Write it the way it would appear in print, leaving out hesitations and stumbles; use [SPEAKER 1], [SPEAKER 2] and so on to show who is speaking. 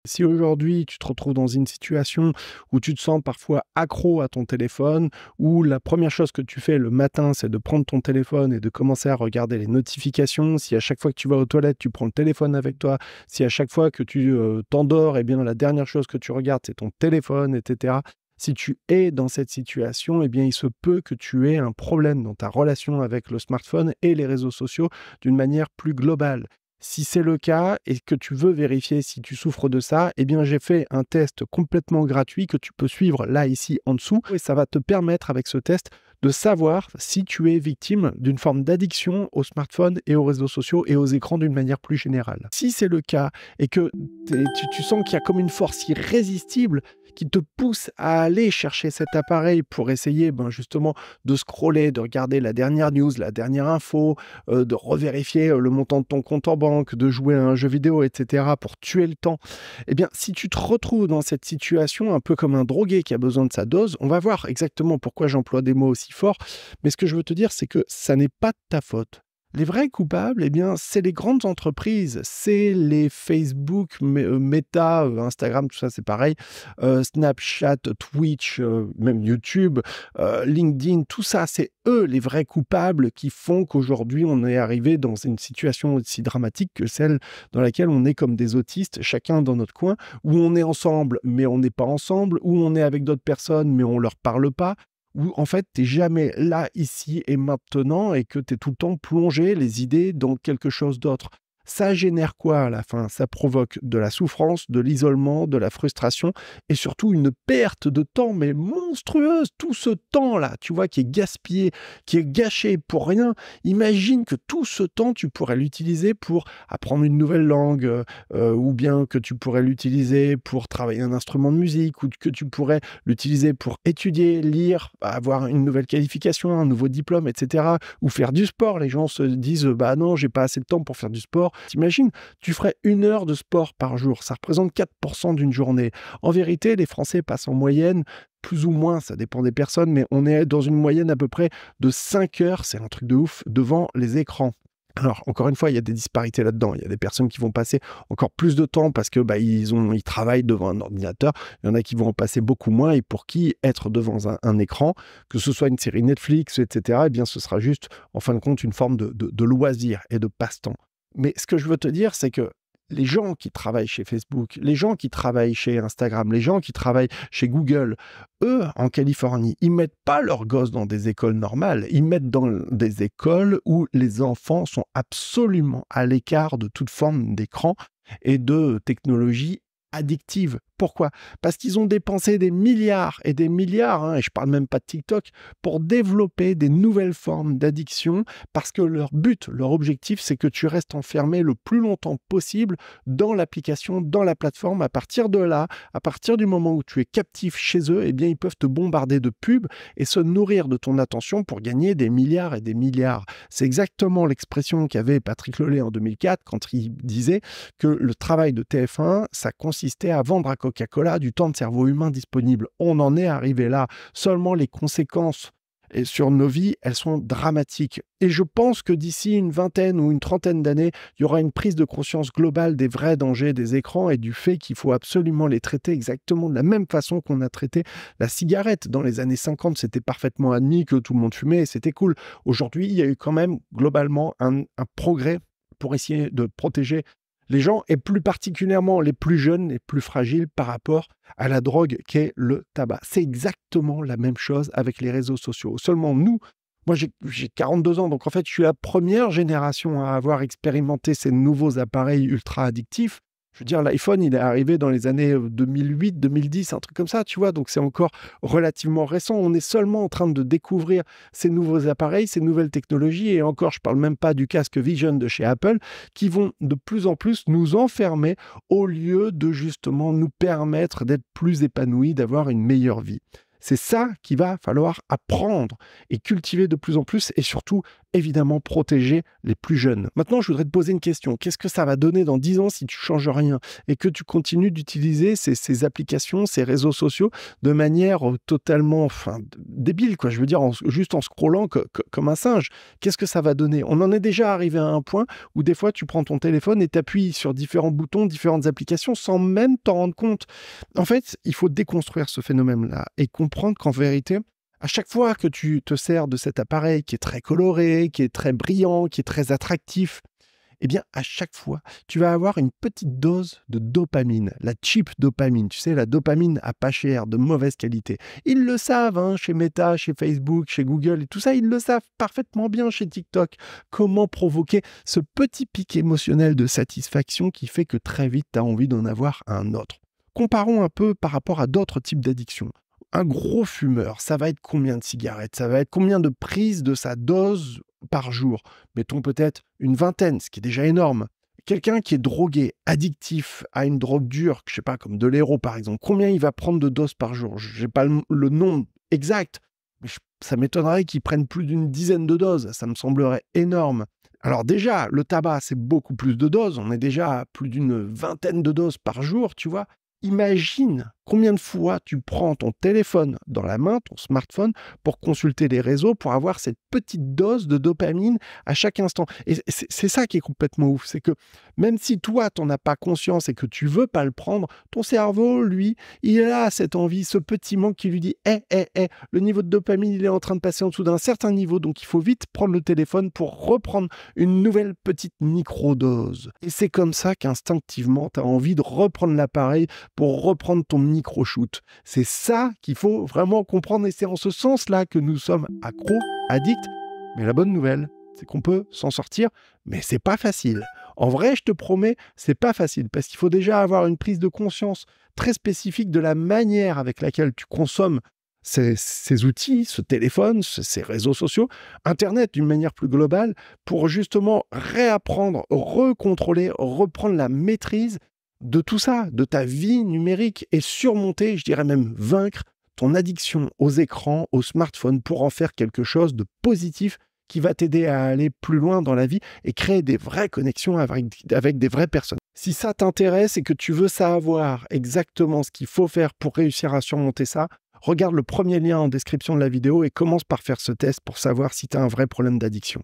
[SPEAKER 1] Si aujourd'hui tu te retrouves dans une situation où tu te sens parfois accro à ton téléphone, où la première chose que tu fais le matin, c'est de prendre ton téléphone et de commencer à regarder les notifications, si à chaque fois que tu vas aux toilettes, tu prends le téléphone avec toi, si à chaque fois que tu t'endors, eh bien la dernière chose que tu regardes, c'est ton téléphone, etc. Si tu es dans cette situation, eh bien il se peut que tu aies un problème dans ta relation avec le smartphone et les réseaux sociaux d'une manière plus globale. Si c'est le cas et que tu veux vérifier si tu souffres de ça, eh bien j'ai fait un test complètement gratuit que tu peux suivre là, ici, en dessous. Et ça va te permettre avec ce test de savoir si tu es victime d'une forme d'addiction au smartphone et aux réseaux sociaux et aux écrans d'une manière plus générale. Si c'est le cas et que tu sens qu'il y a comme une force irrésistible qui te pousse à aller chercher cet appareil pour essayer justement de scroller, de regarder la dernière news, la dernière info, de revérifier le montant de ton compte en banque, de jouer à un jeu vidéo, etc. pour tuer le temps. Eh bien, si tu te retrouves dans cette situation, un peu comme un drogué qui a besoin de sa dose, on va voir exactement pourquoi j'emploie des mots aussi forts, mais ce que je veux te dire, c'est que ça n'est pas de ta faute. Les vrais coupables, eh bien, c'est les grandes entreprises, c'est les Facebook, Meta, Instagram, tout ça, c'est pareil, Snapchat, Twitch, même YouTube, LinkedIn, tout ça, c'est eux les vrais coupables qui font qu'aujourd'hui, on est arrivé dans une situation aussi dramatique que celle dans laquelle on est comme des autistes, chacun dans notre coin, où on est ensemble, mais on n'est pas ensemble, où on est avec d'autres personnes, mais on leur parle pas, où en fait, tu n'es jamais là, ici et maintenant et que tu es tout le temps plongé les idées dans quelque chose d'autre. Ça génère quoi à la fin? Ça provoque de la souffrance, de l'isolement, de la frustration et surtout une perte de temps, mais monstrueuse. Tout ce temps-là, tu vois, qui est gaspillé, qui est gâché pour rien. Imagine que tout ce temps, tu pourrais l'utiliser pour apprendre une nouvelle langue, ou bien que tu pourrais l'utiliser pour travailler un instrument de musique, ou que tu pourrais l'utiliser pour étudier, lire, avoir une nouvelle qualification, un nouveau diplôme, etc. Ou faire du sport. Les gens se disent, bah non, j'ai pas assez de temps pour faire du sport. T'imagines, tu ferais 1 heure de sport par jour. Ça représente 4% d'une journée. En vérité, les Français passent en moyenne, plus ou moins, ça dépend des personnes, mais on est dans une moyenne à peu près de 5 heures, c'est un truc de ouf, devant les écrans. Alors, encore une fois, il y a des disparités là-dedans. Il y a des personnes qui vont passer encore plus de temps parce que ils travaillent devant un ordinateur. Il y en a qui vont en passer beaucoup moins et pour qui être devant un écran, que ce soit une série Netflix, etc., eh bien, ce sera juste, en fin de compte, une forme de loisir et de passe-temps. Mais ce que je veux te dire, c'est que les gens qui travaillent chez Facebook, les gens qui travaillent chez Instagram, les gens qui travaillent chez Google, eux, en Californie, ils mettent pas leurs gosses dans des écoles normales, ils mettent dans des écoles où les enfants sont absolument à l'écart de toute forme d'écran et de technologie addictive. Pourquoi? Parce qu'ils ont dépensé des milliards et des milliards, et je parle même pas de TikTok, pour développer des nouvelles formes d'addiction, parce que leur but, leur objectif, c'est que tu restes enfermé le plus longtemps possible dans l'application, dans la plateforme. À partir de là, à partir du moment où tu es captif chez eux, eh bien, ils peuvent te bombarder de pubs et se nourrir de ton attention pour gagner des milliards et des milliards. C'est exactement l'expression qu'avait Patrick Lelay en 2004 quand il disait que le travail de TF1, ça consistait à vendre à Coca-Cola du temps de cerveau humain disponible. On en est arrivé là. Seulement les conséquences sur nos vies, elles sont dramatiques. Et je pense que d'ici une vingtaine ou une trentaine d'années, il y aura une prise de conscience globale des vrais dangers des écrans et du fait qu'il faut absolument les traiter exactement de la même façon qu'on a traité la cigarette. Dans les années 50, c'était parfaitement admis que tout le monde fumait et c'était cool. Aujourd'hui, il y a eu quand même globalement un progrès pour essayer de protéger les gens, et plus particulièrement les plus jeunes, les plus fragiles par rapport à la drogue qu'est le tabac. C'est exactement la même chose avec les réseaux sociaux. Seulement nous, moi j'ai 42 ans, donc en fait je suis la première génération à avoir expérimenté ces nouveaux appareils ultra addictifs. Je veux dire, l'iPhone, il est arrivé dans les années 2008, 2010, un truc comme ça, tu vois. Donc, c'est encore relativement récent. On est seulement en train de découvrir ces nouveaux appareils, ces nouvelles technologies. Et encore, je ne parle même pas du casque Vision de chez Apple, qui vont de plus en plus nous enfermer au lieu de justement nous permettre d'être plus épanouis, d'avoir une meilleure vie. C'est ça qu'il va falloir apprendre et cultiver de plus en plus et surtout, évidemment, protéger les plus jeunes. Maintenant, je voudrais te poser une question. Qu'est-ce que ça va donner dans 10 ans si tu changes rien et que tu continues d'utiliser ces applications, ces réseaux sociaux de manière totalement débile, quoi. Je veux dire, juste en scrollant comme un singe. Qu'est-ce que ça va donner? On en est déjà arrivé à un point où des fois, tu prends ton téléphone et tu appuies sur différents boutons, différentes applications sans même t'en rendre compte. En fait, il faut déconstruire ce phénomène-là et comprendre qu'en vérité, à chaque fois que tu te sers de cet appareil qui est très coloré, qui est très brillant, qui est très attractif, eh bien, à chaque fois, tu vas avoir une petite dose de dopamine, la cheap dopamine, tu sais, la dopamine à pas cher, de mauvaise qualité. Ils le savent, hein, chez Meta, chez Facebook, chez Google et tout ça, ils le savent parfaitement bien chez TikTok. Comment provoquer ce petit pic émotionnel de satisfaction qui fait que très vite, tu as envie d'en avoir un autre. Comparons un peu par rapport à d'autres types d'addictions. Un gros fumeur, ça va être combien de cigarettes? Ça va être combien de prises de sa dose par jour? Mettons peut-être une vingtaine, ce qui est déjà énorme. Quelqu'un qui est drogué, addictif à une drogue dure, je sais pas, comme de l'héro par exemple, combien il va prendre de doses par jour? Je n'ai pas le nombre exact, mais ça m'étonnerait qu'il prenne plus d'une dizaine de doses. Ça me semblerait énorme. Alors déjà, le tabac, c'est beaucoup plus de doses. On est déjà à plus d'une vingtaine de doses par jour, tu vois. Imagine combien de fois tu prends ton téléphone dans la main, ton smartphone, pour consulter les réseaux, pour avoir cette petite dose de dopamine à chaque instant. Et c'est ça qui est complètement ouf, c'est que même si toi, tu n'en as pas conscience et que tu veux pas le prendre, ton cerveau, lui, il a cette envie, ce petit manque qui lui dit le niveau de dopamine, il est en train de passer en dessous d'un certain niveau, donc il faut vite prendre le téléphone pour reprendre une nouvelle petite microdose. Et c'est comme ça qu'instinctivement, tu as envie de reprendre l'appareil pour reprendre ton micro-shoot. C'est ça qu'il faut vraiment comprendre et c'est en ce sens-là que nous sommes accros, addicts. Mais la bonne nouvelle, c'est qu'on peut s'en sortir, mais c'est pas facile. En vrai, je te promets, c'est pas facile parce qu'il faut déjà avoir une prise de conscience très spécifique de la manière avec laquelle tu consommes ces outils, ce téléphone, ces réseaux sociaux, Internet d'une manière plus globale, pour justement réapprendre, recontrôler, reprendre la maîtrise de tout ça, de ta vie numérique et surmonter, je dirais même vaincre ton addiction aux écrans, aux smartphones pour en faire quelque chose de positif qui va t'aider à aller plus loin dans la vie et créer des vraies connexions avec des vraies personnes. Si ça t'intéresse et que tu veux savoir exactement ce qu'il faut faire pour réussir à surmonter ça, regarde le premier lien en description de la vidéo et commence par faire ce test pour savoir si tu as un vrai problème d'addiction.